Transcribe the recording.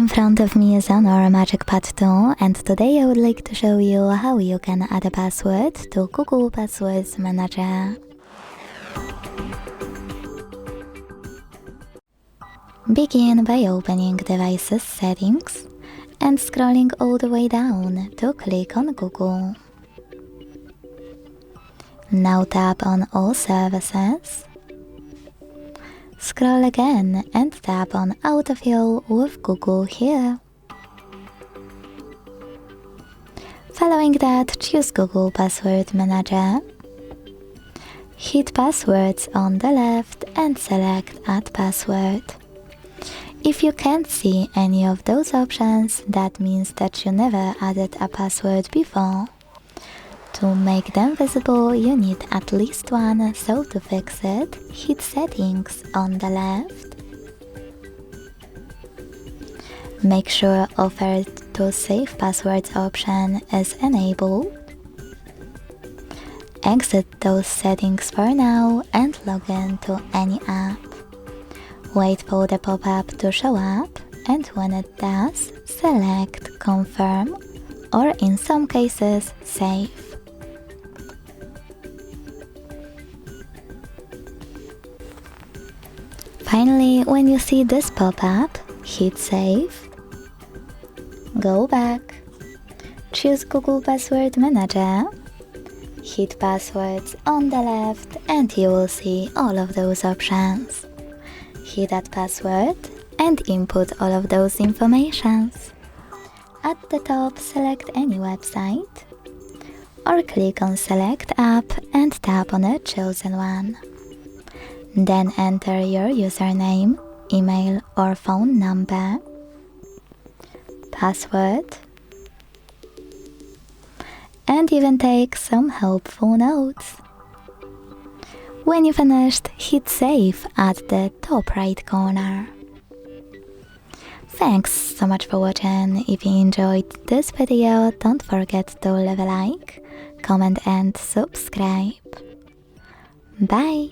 In front of me is HONOR MagicPad 2, and today I would like to show you how you can add a password to Google Passwords Manager. Begin by opening Devices Settings and scrolling all the way down to click on Google. Now tap on All Services. Scroll again and tap on Autofill with Google here. Following that, choose Google Password Manager. Hit Passwords on the left and select Add Password. If you can't see any of those options, that means that you never added a password before. To make them visible, you need at least one, so to fix it, hit Settings on the left. Make sure Offer to Save Passwords option is enabled. Exit those settings for now and log in to any app. Wait for the pop-up to show up, and when it does, select Confirm, or in some cases, Save. Finally, when you see this pop-up, hit Save, go back, choose Google Password Manager, hit Passwords on the left, and you will see all of those options. Hit Add Password and input all of those informations. At the top, select any website, or click on Select App and tap on a chosen one. Then enter your username, email or phone number, password, and even take some helpful notes. When you finished, hit Save at the top right corner. Thanks so much for watching. If you enjoyed this video, don't forget to leave a like, comment and subscribe. Bye!